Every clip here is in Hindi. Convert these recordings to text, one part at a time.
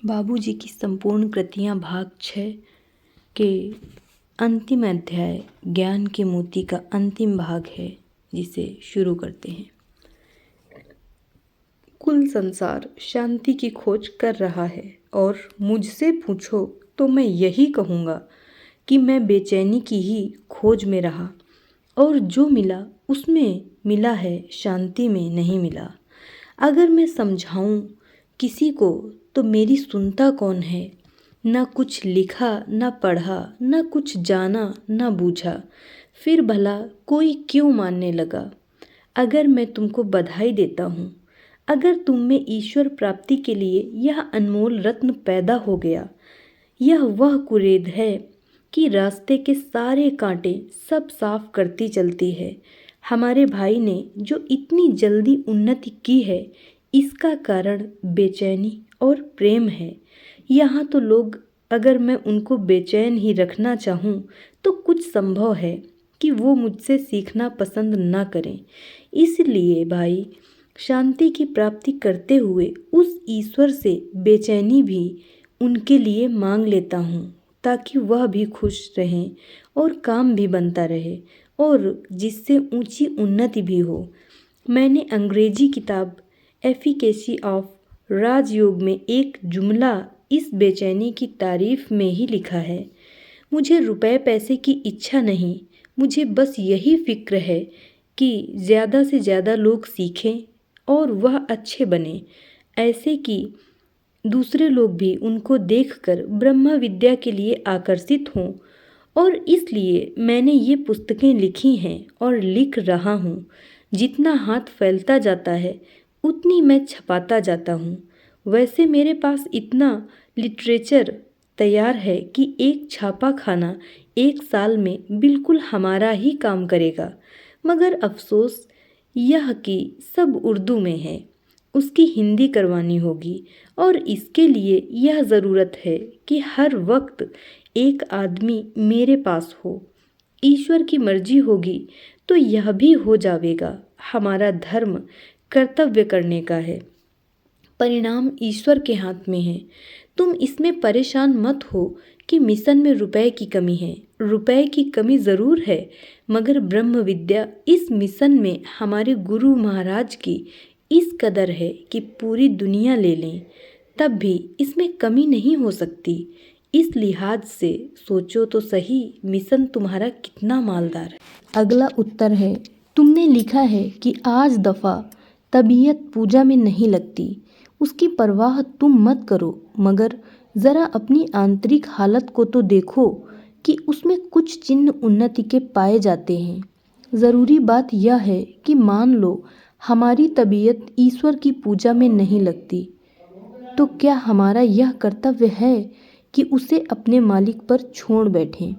बाबूजी की संपूर्ण कृतियाँ भाग 6 के अंतिम अध्याय ज्ञान के मोती का अंतिम भाग है, जिसे शुरू करते हैं। कुल संसार शांति की खोज कर रहा है और मुझसे पूछो तो मैं यही कहूँगा कि मैं बेचैनी की ही खोज में रहा और जो मिला उसमें मिला है, शांति में नहीं मिला। अगर मैं समझाऊं किसी को तो मेरी सुनता कौन है। न कुछ लिखा न पढ़ा, न कुछ जाना न बूझा, फिर भला कोई क्यों मानने लगा। अगर मैं तुमको बधाई देता हूँ, अगर तुम में ईश्वर प्राप्ति के लिए यह अनमोल रत्न पैदा हो गया, यह वह कुरेद है कि रास्ते के सारे कांटे सब साफ करती चलती है। हमारे भाई ने जो इतनी जल्दी उन्नति की है, इसका कारण बेचैनी और प्रेम है। यहाँ तो लोग, अगर मैं उनको बेचैन ही रखना चाहूँ तो कुछ संभव है कि वो मुझसे सीखना पसंद ना करें। इसलिए भाई, शांति की प्राप्ति करते हुए उस ईश्वर से बेचैनी भी उनके लिए मांग लेता हूँ, ताकि वह भी खुश रहें और काम भी बनता रहे और जिससे ऊंची उन्नति भी हो। मैंने अंग्रेजी किताब एफिकेसी ऑफ राजयोग में एक जुमला इस बेचैनी की तारीफ में ही लिखा है। मुझे रुपए पैसे की इच्छा नहीं, मुझे बस यही फिक्र है कि ज़्यादा से ज़्यादा लोग सीखें और वह अच्छे बने, ऐसे कि दूसरे लोग भी उनको देखकर ब्रह्म विद्या के लिए आकर्षित हों। और इसलिए मैंने ये पुस्तकें लिखी हैं और लिख रहा हूँ। जितना हाथ फैलता जाता है उतनी मैं छपाता जाता हूँ। वैसे मेरे पास इतना लिटरेचर तैयार है कि एक छापा खाना 1 साल में बिल्कुल हमारा ही काम करेगा। मगर अफसोस यह कि सब उर्दू में है, उसकी हिंदी करवानी होगी और इसके लिए यह ज़रूरत है कि हर वक्त एक आदमी मेरे पास हो। ईश्वर की मर्जी होगी तो यह भी हो जाएगा। हमारा धर्म कर्तव्य करने का है, परिणाम ईश्वर के हाथ में है। तुम इसमें परेशान मत हो कि मिशन में रुपए की कमी है। रुपए की कमी ज़रूर है, मगर ब्रह्म विद्या इस मिशन में हमारे गुरु महाराज की इस कदर है कि पूरी दुनिया ले लें तब भी इसमें कमी नहीं हो सकती। इस लिहाज से सोचो तो सही, मिशन तुम्हारा कितना मालदार है। अगला उत्तर है, तुमने लिखा है कि आज दफ़ा तबीयत पूजा में नहीं लगती, उसकी परवाह तुम मत करो, मगर ज़रा अपनी आंतरिक हालत को तो देखो कि उसमें कुछ चिन्ह उन्नति के पाए जाते हैं। ज़रूरी बात यह है कि मान लो हमारी तबीयत ईश्वर की पूजा में नहीं लगती, तो क्या हमारा यह कर्तव्य है कि उसे अपने मालिक पर छोड़ बैठें।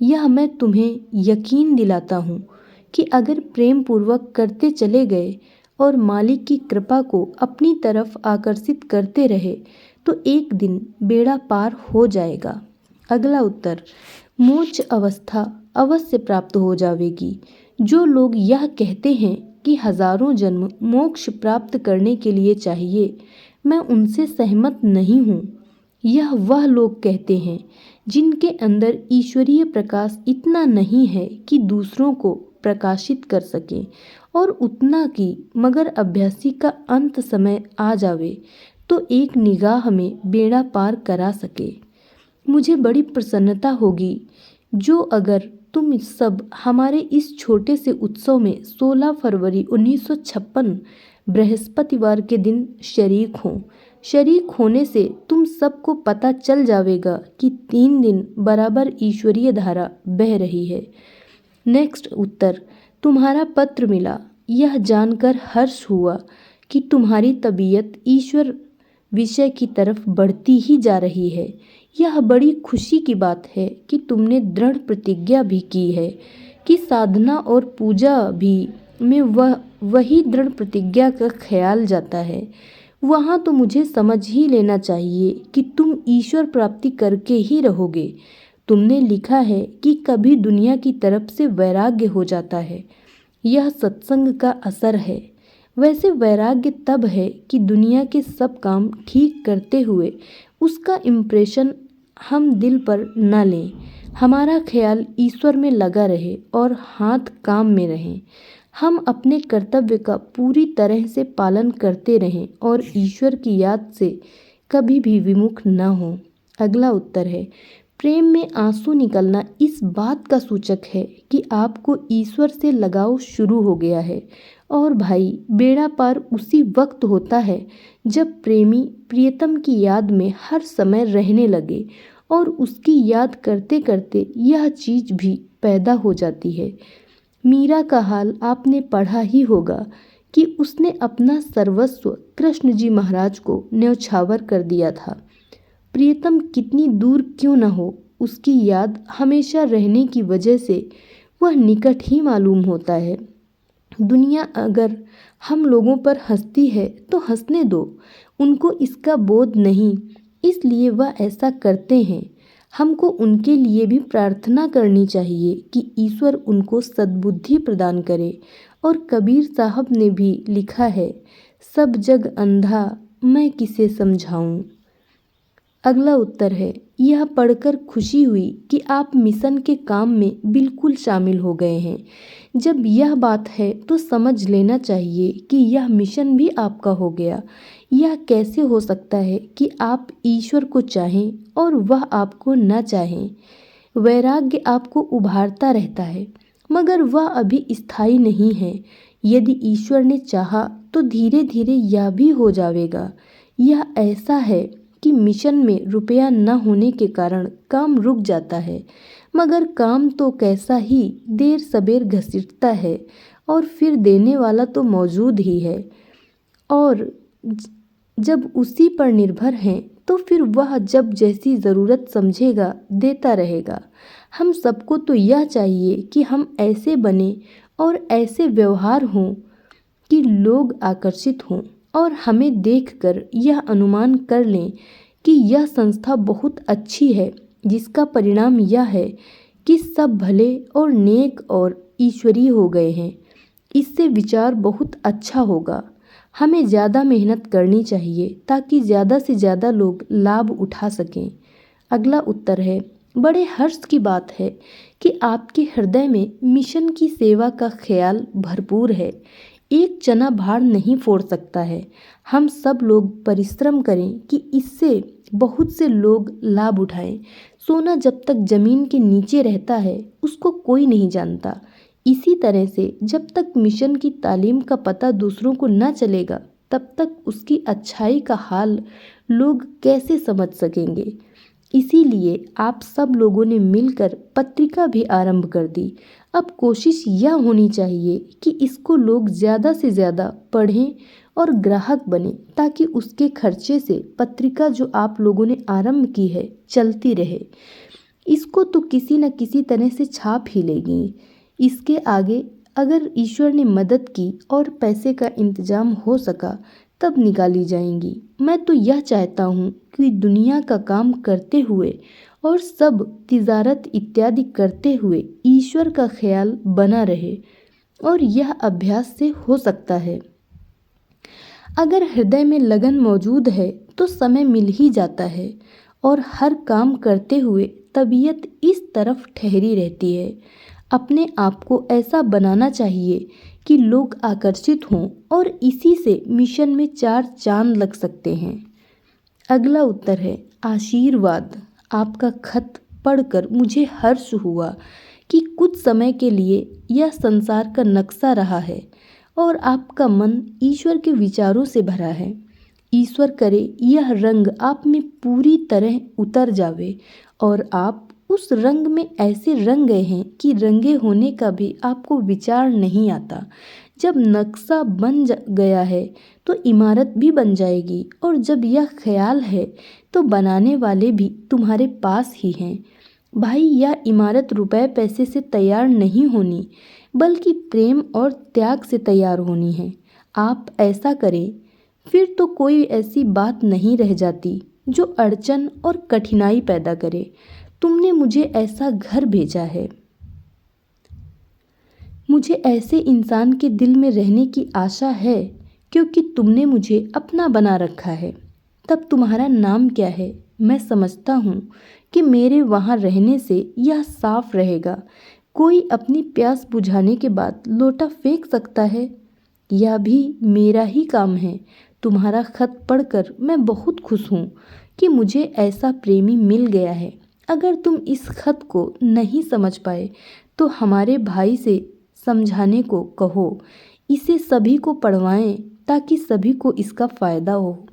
यह मैं तुम्हें यकीन दिलाता हूँ कि अगर प्रेम पूर्वक करते चले गए और मालिक की कृपा को अपनी तरफ आकर्षित करते रहे तो एक दिन बेड़ा पार हो जाएगा। अगला उत्तर, मोक्ष अवस्था अवश्य प्राप्त हो जाएगी। जो लोग यह कहते हैं कि हजारों जन्म मोक्ष प्राप्त करने के लिए चाहिए, मैं उनसे सहमत नहीं हूँ। यह वह लोग कहते हैं जिनके अंदर ईश्वरीय प्रकाश इतना नहीं है कि दूसरों को प्रकाशित कर सके, और उतना कि मगर अभ्यासी का अंत समय आ जावे तो एक निगाह में बेड़ा पार करा सके। मुझे बड़ी प्रसन्नता होगी जो अगर तुम सब हमारे इस छोटे से उत्सव में 16 फरवरी 1956 बृहस्पतिवार के दिन शरीक हों। शरीक होने से तुम सबको पता चल जाएगा कि 3 दिन बराबर ईश्वरीय धारा बह रही है। नेक्स्ट उत्तर, तुम्हारा पत्र मिला, यह जानकर हर्ष हुआ कि तुम्हारी तबीयत ईश्वर विषय की तरफ बढ़ती ही जा रही है। यह बड़ी खुशी की बात है कि तुमने दृढ़ प्रतिज्ञा भी की है कि साधना और पूजा भी में वही दृढ़ प्रतिज्ञा का ख्याल जाता है। वहाँ तो मुझे समझ ही लेना चाहिए कि तुम ईश्वर प्राप्ति करके ही रहोगे। तुमने लिखा है कि कभी दुनिया की तरफ से वैराग्य हो जाता है, यह सत्संग का असर है। वैसे वैराग्य तब है कि दुनिया के सब काम ठीक करते हुए उसका इम्प्रेशन हम दिल पर न लें। हमारा ख्याल ईश्वर में लगा रहे और हाथ काम में रहें। हम अपने कर्तव्य का पूरी तरह से पालन करते रहें और ईश्वर की याद से कभी भी विमुख न हों। अगला उत्तर है, प्रेम में आंसू निकलना इस बात का सूचक है कि आपको ईश्वर से लगाव शुरू हो गया है। और भाई, बेड़ा पार उसी वक्त होता है जब प्रेमी प्रियतम की याद में हर समय रहने लगे और उसकी याद करते करते यह चीज़ भी पैदा हो जाती है। मीरा का हाल आपने पढ़ा ही होगा कि उसने अपना सर्वस्व कृष्ण जी महाराज को न्यौछावर कर दिया था। प्रियतम कितनी दूर क्यों न हो, उसकी याद हमेशा रहने की वजह से वह निकट ही मालूम होता है। दुनिया अगर हम लोगों पर हंसती है तो हंसने दो, उनको इसका बोध नहीं, इसलिए वह ऐसा करते हैं। हमको उनके लिए भी प्रार्थना करनी चाहिए कि ईश्वर उनको सद्बुद्धि प्रदान करे। और कबीर साहब ने भी लिखा है, सब जग अंधा मैं किसे समझाऊं। अगला उत्तर है, यह पढ़कर खुशी हुई कि आप मिशन के काम में बिल्कुल शामिल हो गए हैं। जब यह बात है तो समझ लेना चाहिए कि यह मिशन भी आपका हो गया। यह कैसे हो सकता है कि आप ईश्वर को चाहें और वह आपको न चाहें। वैराग्य आपको उभारता रहता है, मगर वह अभी स्थायी नहीं है। यदि ईश्वर ने चाहा तो धीरे धीरे यह भी हो जाएगा। यह ऐसा है कि मिशन में रुपया न होने के कारण काम रुक जाता है, मगर काम तो कैसा ही देर सबेर घसीटता है और फिर देने वाला तो मौजूद ही है। और जब उसी पर निर्भर हैं तो फिर वह जब जैसी ज़रूरत समझेगा देता रहेगा। हम सबको तो यह चाहिए कि हम ऐसे बने और ऐसे व्यवहार हों कि लोग आकर्षित हों और हमें देखकर यह अनुमान कर लें कि यह संस्था बहुत अच्छी है, जिसका परिणाम यह है कि सब भले और नेक और ईश्वरीय हो गए हैं। इससे विचार बहुत अच्छा होगा। हमें ज़्यादा मेहनत करनी चाहिए ताकि ज़्यादा से ज़्यादा लोग लाभ उठा सकें। अगला उत्तर है, बड़े हर्ष की बात है कि आपके हृदय में मिशन की सेवा का ख्याल भरपूर है। एक चना भार नहीं फोड़ सकता है। हम सब लोग परिश्रम करें कि इससे बहुत से लोग लाभ उठाएं। सोना जब तक जमीन के नीचे रहता है उसको कोई नहीं जानता। इसी तरह से जब तक मिशन की तालीम का पता दूसरों को न चलेगा तब तक उसकी अच्छाई का हाल लोग कैसे समझ सकेंगे। इसीलिए आप सब लोगों ने मिलकर पत्रिका भी आरंभ कर दी। अब कोशिश यह होनी चाहिए कि इसको लोग ज़्यादा से ज़्यादा पढ़ें और ग्राहक बने, ताकि उसके खर्चे से पत्रिका जो आप लोगों ने आरंभ की है चलती रहे। इसको तो किसी न किसी तरह से छाप ही लेगी। इसके आगे अगर ईश्वर ने मदद की और पैसे का इंतजाम हो सका तब निकाली जाएंगी। मैं तो यह चाहता हूँ कि दुनिया का काम करते हुए और सब तिजारत इत्यादि करते हुए ईश्वर का ख्याल बना रहे, और यह अभ्यास से हो सकता है। अगर हृदय में लगन मौजूद है तो समय मिल ही जाता है और हर काम करते हुए तबीयत इस तरफ ठहरी रहती है। अपने आप को ऐसा बनाना चाहिए कि लोग आकर्षित हों और इसी से मिशन में 4 चांद लग सकते हैं। अगला उत्तर है, आशीर्वाद। आपका खत पढ़कर मुझे हर्ष हुआ कि कुछ समय के लिए यह संसार का नक्शा रहा है और आपका मन ईश्वर के विचारों से भरा है। ईश्वर करे यह रंग आप में पूरी तरह उतर जावे और आप उस रंग में ऐसे रंग गए हैं कि रंगे होने का भी आपको विचार नहीं आता। जब नक्शा बन गया है तो इमारत भी बन जाएगी, और जब यह ख्याल है तो बनाने वाले भी तुम्हारे पास ही हैं। भाई, यह इमारत रुपए पैसे से तैयार नहीं होनी, बल्कि प्रेम और त्याग से तैयार होनी है। आप ऐसा करें, फिर तो कोई ऐसी बात नहीं रह जाती जो अड़चन और कठिनाई पैदा करे। तुमने मुझे ऐसा घर भेजा है। मुझे ऐसे इंसान के दिल में रहने की आशा है क्योंकि तुमने मुझे अपना बना रखा है। तब तुम्हारा नाम क्या है? मैं समझता हूँ कि मेरे वहाँ रहने से यह साफ रहेगा। कोई अपनी प्यास बुझाने के बाद लोटा फेंक सकता है? यह भी मेरा ही काम है। तुम्हारा खत पढ़कर मैं बहुत खुश हूँ कि मुझे ऐसा प्रेमी मिल गया है। अगर तुम इस खत को नहीं समझ पाए तो हमारे भाई से समझाने को कहो। इसे सभी को पढ़वाएं ताकि सभी को इसका फ़ायदा हो।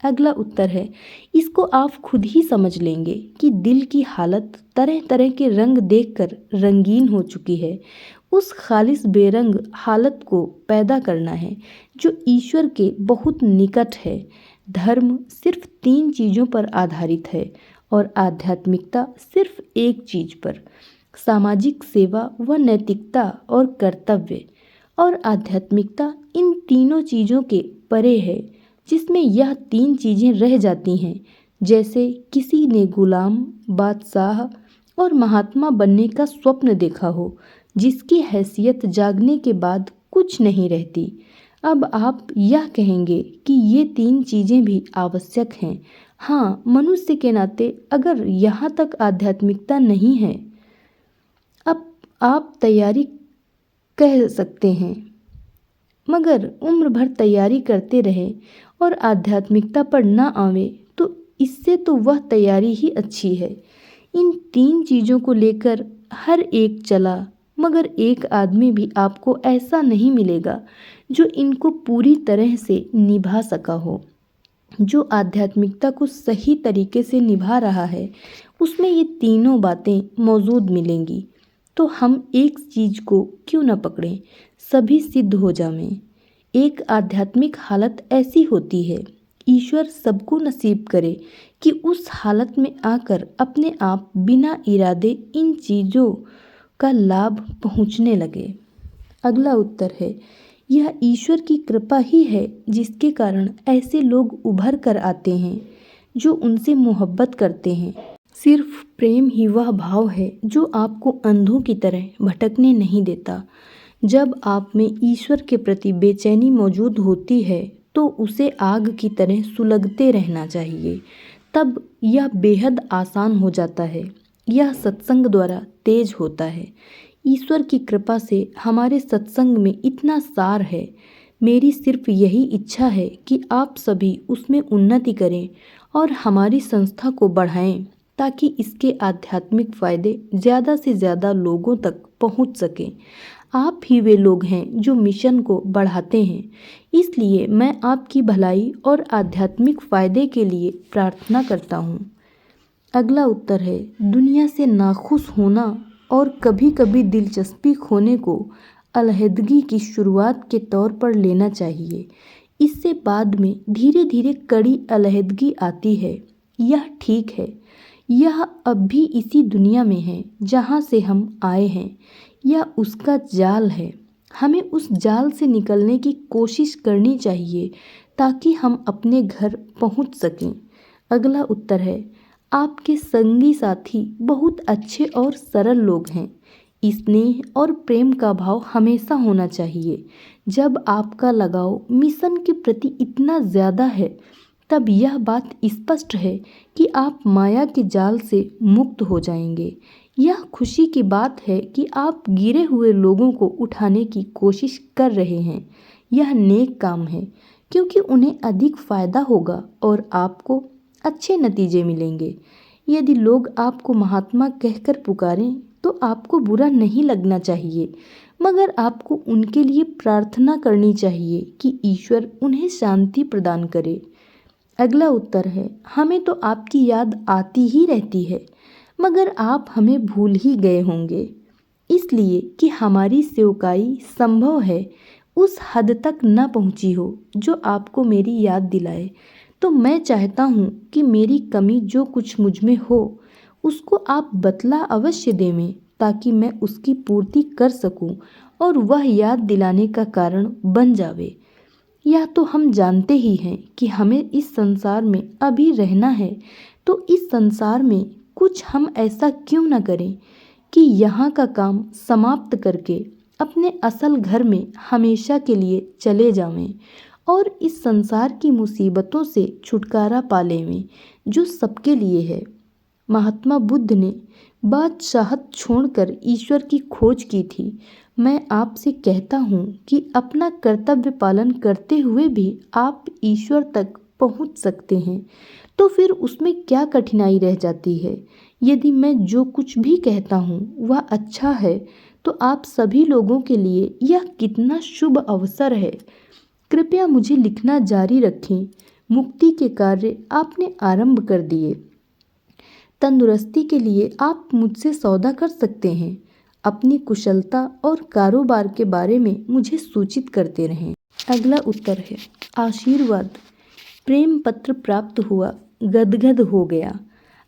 अगला उत्तर है, इसको आप खुद ही समझ लेंगे कि दिल की हालत तरह तरह के रंग देखकर रंगीन हो चुकी है। उस खालिस बेरंग हालत को पैदा करना है जो ईश्वर के बहुत निकट है। धर्म सिर्फ 3 चीज़ों पर आधारित है और आध्यात्मिकता सिर्फ एक चीज़ पर, सामाजिक सेवा व नैतिकता और कर्तव्य। और आध्यात्मिकता इन तीनों चीज़ों के परे है। जिसमें यह 3 चीज़ें रह जाती हैं, जैसे किसी ने गुलाम, बादशाह और महात्मा बनने का स्वप्न देखा हो, जिसकी हैसियत जागने के बाद कुछ नहीं रहती। अब आप यह कहेंगे कि ये 3 चीज़ें भी आवश्यक हैं। हाँ, मनुष्य के नाते अगर यहाँ तक आध्यात्मिकता नहीं है, अब आप तैयारी कह सकते हैं, मगर उम्र भर तैयारी करते रहें और आध्यात्मिकता पर ना आवे तो इससे तो वह तैयारी ही अच्छी है। इन 3 चीज़ों को लेकर हर एक चला, मगर एक आदमी भी आपको ऐसा नहीं मिलेगा जो इनको पूरी तरह से निभा सका हो। जो आध्यात्मिकता को सही तरीके से निभा रहा है उसमें ये तीनों बातें मौजूद मिलेंगी। तो हम एक चीज़ को क्यों न पकड़ें, सभी सिद्ध हो जावें। एक आध्यात्मिक हालत ऐसी होती है, ईश्वर सबको नसीब करे कि उस हालत में आकर अपने आप बिना इरादे इन चीज़ों का लाभ पहुँचने लगे। अगला उत्तर है, यह ईश्वर की कृपा ही है जिसके कारण ऐसे लोग उभर कर आते हैं जो उनसे मोहब्बत करते हैं। सिर्फ प्रेम ही वह भाव है जो आपको अंधों की तरह भटकने नहीं देता। जब आप में ईश्वर के प्रति बेचैनी मौजूद होती है तो उसे आग की तरह सुलगते रहना चाहिए, तब यह बेहद आसान हो जाता है। यह सत्संग द्वारा तेज होता है। ईश्वर की कृपा से हमारे सत्संग में इतना सार है। मेरी सिर्फ यही इच्छा है कि आप सभी उसमें उन्नति करें और हमारी संस्था को बढ़ाएं ताकि इसके आध्यात्मिक फ़ायदे ज़्यादा से ज़्यादा लोगों तक पहुंच सकें। आप ही वे लोग हैं जो मिशन को बढ़ाते हैं, इसलिए मैं आपकी भलाई और आध्यात्मिक फ़ायदे के लिए प्रार्थना करता हूँ। अगला उत्तर है, दुनिया से नाखुश होना और कभी कभी दिलचस्पी खोने को अलहदगी की शुरुआत के तौर पर लेना चाहिए। इससे बाद में धीरे धीरे कड़ी अलहदगी आती है। यह ठीक है। यह अब भी इसी दुनिया में है जहाँ से हम आए हैं। यह उसका जाल है। हमें उस जाल से निकलने की कोशिश करनी चाहिए ताकि हम अपने घर पहुँच सकें। अगला उत्तर है, आपके संगी साथी बहुत अच्छे और सरल लोग हैं। स्नेह और प्रेम का भाव हमेशा होना चाहिए। जब आपका लगाव मिशन के प्रति इतना ज़्यादा है तब यह बात स्पष्ट है कि आप माया के जाल से मुक्त हो जाएंगे। यह खुशी की बात है कि आप गिरे हुए लोगों को उठाने की कोशिश कर रहे हैं। यह नेक काम है क्योंकि उन्हें अधिक फ़ायदा होगा और आपको अच्छे नतीजे मिलेंगे। यदि लोग आपको महात्मा कहकर पुकारें तो आपको बुरा नहीं लगना चाहिए, मगर आपको उनके लिए प्रार्थना करनी चाहिए कि ईश्वर उन्हें शांति प्रदान करे। अगला उत्तर है, हमें तो आपकी याद आती ही रहती है, मगर आप हमें भूल ही गए होंगे, इसलिए कि हमारी सेवकाई संभव है उस हद तक न पहुंची हो जो आपको मेरी याद दिलाए। तो मैं चाहता हूँ कि मेरी कमी जो कुछ मुझ में हो उसको आप बतला अवश्य देवें ताकि मैं उसकी पूर्ति कर सकूं और वह याद दिलाने का कारण बन जावे। यह तो हम जानते ही हैं कि हमें इस संसार में अभी रहना है, तो इस संसार में कुछ हम ऐसा क्यों न करें कि यहाँ का काम समाप्त करके अपने असल घर में हमेशा के लिए चले जावें और इस संसार की मुसीबतों से छुटकारा पा लेवें जो सबके लिए है। महात्मा बुद्ध ने बादशाहत छोड़कर ईश्वर की खोज की थी। मैं आपसे कहता हूँ कि अपना कर्तव्य पालन करते हुए भी आप ईश्वर तक पहुँच सकते हैं, तो फिर उसमें क्या कठिनाई रह जाती है। यदि मैं जो कुछ भी कहता हूँ वह अच्छा है, तो आप सभी लोगों के लिए यह कितना शुभ अवसर है। कृपया मुझे लिखना जारी रखें। मुक्ति के कार्य आपने आरंभ कर दिए। तंदुरुस्ती के लिए आप मुझसे सौदा कर सकते हैं। अपनी कुशलता और कारोबार के बारे में मुझे सूचित करते रहें। अगला उत्तर है, आशीर्वाद। प्रेम पत्र प्राप्त हुआ, गदगद हो गया।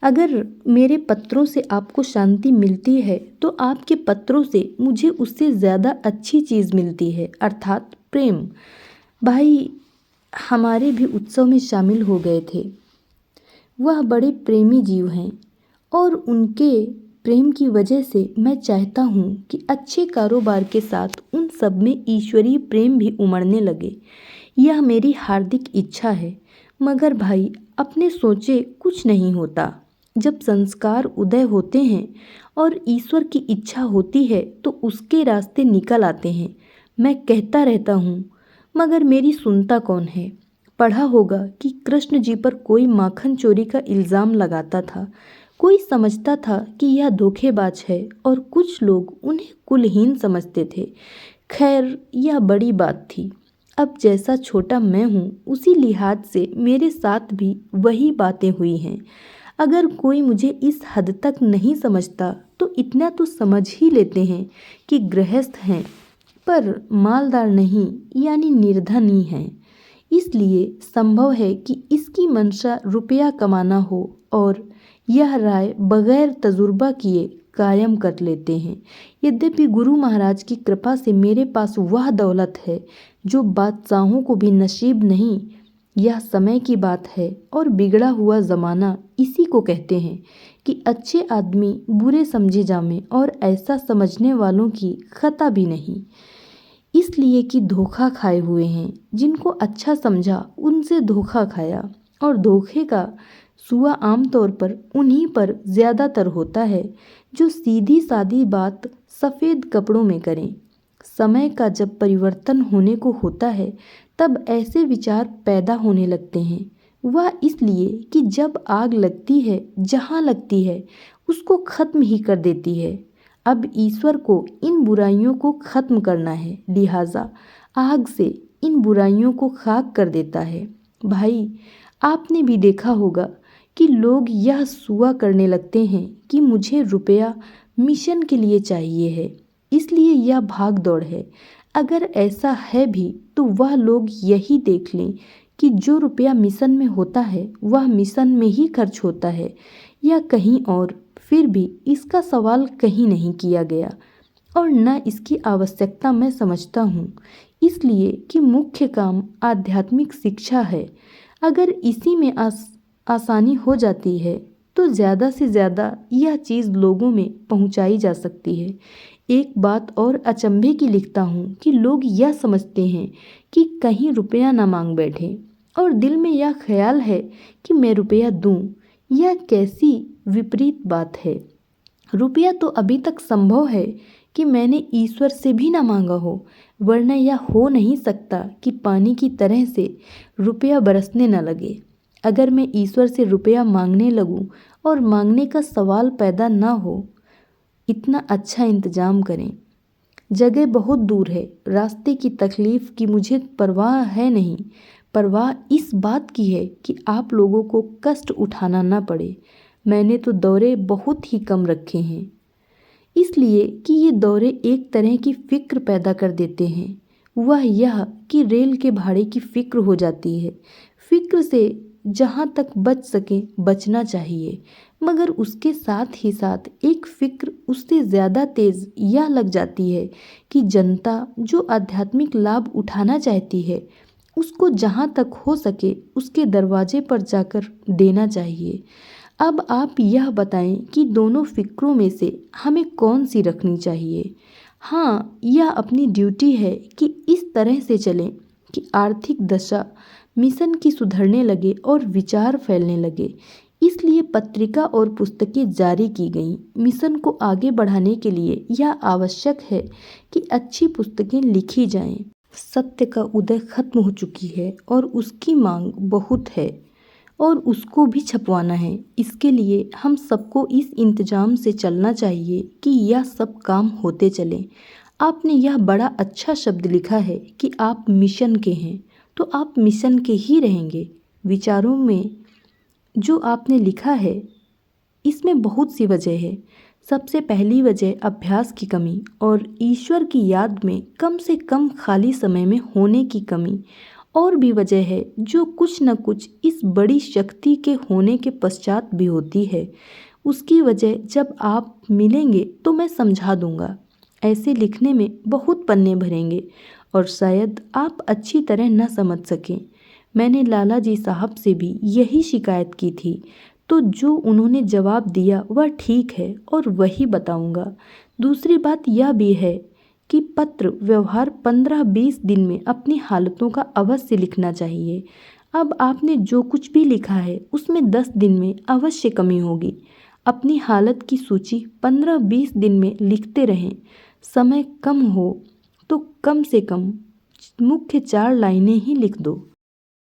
अगर मेरे पत्रों से आपको शांति मिलती है तो आपके पत्रों से मुझे उससे ज़्यादा अच्छी चीज़ मिलती है, अर्थात प्रेम। भाई हमारे भी उत्सव में शामिल हो गए थे। वह बड़े प्रेमी जीव हैं और उनके प्रेम की वजह से मैं चाहता हूँ कि अच्छे कारोबार के साथ उन सब में ईश्वरीय प्रेम भी उमड़ने लगे। यह मेरी हार्दिक इच्छा है। मगर भाई अपने सोचे कुछ नहीं होता। जब संस्कार उदय होते हैं और ईश्वर की इच्छा होती है तो उसके रास्ते निकल आते हैं। मैं कहता रहता हूँ मगर मेरी सुनता कौन है। पढ़ा होगा कि कृष्ण जी पर कोई माखन चोरी का इल्ज़ाम लगाता था। कोई समझता था कि यह धोखेबाज है और कुछ लोग उन्हें कुलहीन समझते थे। खैर यह बड़ी बात थी। अब जैसा छोटा मैं हूँ उसी लिहाज से मेरे साथ भी वही बातें हुई हैं। अगर कोई मुझे इस हद तक नहीं समझता तो इतना तो समझ ही लेते हैं कि गृहस्थ हैं पर मालदार नहीं, यानी निर्धनी हैं। इसलिए संभव है कि इसकी मंशा रुपया कमाना हो और यह राय बगैर तजुर्बा किए कायम कर लेते हैं। यद्यपि गुरु महाराज की कृपा से मेरे पास वह दौलत है जो बादशाहों को भी नसीब नहीं। यह समय की बात है और बिगड़ा हुआ ज़माना इसी को कहते हैं कि अच्छे आदमी बुरे समझे जामें और ऐसा समझने वालों की खता भी नहीं। इसलिए कि धोखा खाए हुए हैं। जिनको अच्छा समझा उनसे धोखा खाया और धोखे का सुआ आमतौर पर उन्हीं पर ज़्यादातर होता है जो सीधी सादी बात सफ़ेद कपड़ों में करें। समय का जब परिवर्तन होने को होता है तब ऐसे विचार पैदा होने लगते हैं। वह इसलिए कि जब आग लगती है जहाँ लगती है उसको खत्म ही कर देती है। अब ईश्वर को इन बुराइयों को खत्म करना है, लिहाजा आग से इन बुराइयों को खाक कर देता है। भाई आपने भी देखा होगा कि लोग यह सुआ करने लगते हैं कि मुझे रुपया मिशन के लिए चाहिए है, इसलिए यह भाग दौड़ है। अगर ऐसा है भी तो वह लोग यही देख लें कि जो रुपया मिशन में होता है वह मिशन में ही खर्च होता है या कहीं और। फिर भी इसका सवाल कहीं नहीं किया गया और न इसकी आवश्यकता मैं समझता हूँ, इसलिए कि मुख्य काम आध्यात्मिक शिक्षा है। अगर इसी में आसानी हो जाती है तो ज़्यादा से ज़्यादा यह चीज़ लोगों में पहुँचाई जा सकती है। एक बात और अचंभे की लिखता हूँ कि लोग यह समझते हैं कि कहीं रुपया न मांग बैठे और दिल में यह ख्याल है कि मैं रुपया दूँ। यह कैसी विपरीत बात है। रुपया तो अभी तक संभव है कि मैंने ईश्वर से भी ना मांगा हो, वरना यह हो नहीं सकता कि पानी की तरह से रुपया बरसने न लगे। अगर मैं ईश्वर से रुपया मांगने लगूं और मांगने का सवाल पैदा ना हो, इतना अच्छा इंतजाम करें। जगह बहुत दूर है, रास्ते की तकलीफ़ की मुझे परवाह है नहीं। परवाह इस बात की है कि आप लोगों को कष्ट उठाना ना पड़े। मैंने तो दौरे बहुत ही कम रखे हैं, इसलिए कि ये दौरे एक तरह की फ़िक्र पैदा कर देते हैं। वह यह कि रेल के भाड़े की फ़िक्र हो जाती है। फ़िक्र से जहाँ तक बच सके बचना चाहिए, मगर उसके साथ ही साथ एक फ़िक्र उससे ज़्यादा तेज़ यह लग जाती है कि जनता जो आध्यात्मिक लाभ उठाना चाहती है उसको जहाँ तक हो सके उसके दरवाजे पर जाकर देना चाहिए। अब आप यह बताएं कि दोनों फ़िक्रों में से हमें कौन सी रखनी चाहिए। हाँ, यह अपनी ड्यूटी है कि इस तरह से चलें कि आर्थिक दशा मिशन की सुधरने लगे और विचार फैलने लगे। इसलिए पत्रिका और पुस्तकें जारी की गईं। मिशन को आगे बढ़ाने के लिए यह आवश्यक है कि अच्छी पुस्तकें लिखी जाएं। सत्य का उदय खत्म हो चुकी है और उसकी मांग बहुत है और उसको भी छपवाना है। इसके लिए हम सबको इस इंतजाम से चलना चाहिए कि यह सब काम होते चलें। आपने यह बड़ा अच्छा शब्द लिखा है कि आप मिशन के हैं, तो आप मिशन के ही रहेंगे। विचारों में जो आपने लिखा है इसमें बहुत सी वजह है। सबसे पहली वजह अभ्यास की कमी और ईश्वर की याद में कम से कम खाली समय में होने की कमी। और भी वजह है जो कुछ न कुछ इस बड़ी शक्ति के होने के पश्चात भी होती है। उसकी वजह जब आप मिलेंगे तो मैं समझा दूंगा। ऐसे लिखने में बहुत पन्ने भरेंगे और शायद आप अच्छी तरह न समझ सकें। मैंने लाला जी साहब से भी यही शिकायत की थी, तो जो उन्होंने जवाब दिया वह ठीक है और वही बताऊंगा। दूसरी बात यह भी है कि पत्र व्यवहार 15-20 दिन में अपनी हालतों का अवश्य लिखना चाहिए। अब आपने जो कुछ भी लिखा है उसमें 10 दिन में अवश्य कमी होगी। अपनी हालत की सूची 15-20 दिन में लिखते रहें। समय कम हो तो कम से कम मुख्य 4 लाइनें ही लिख दो।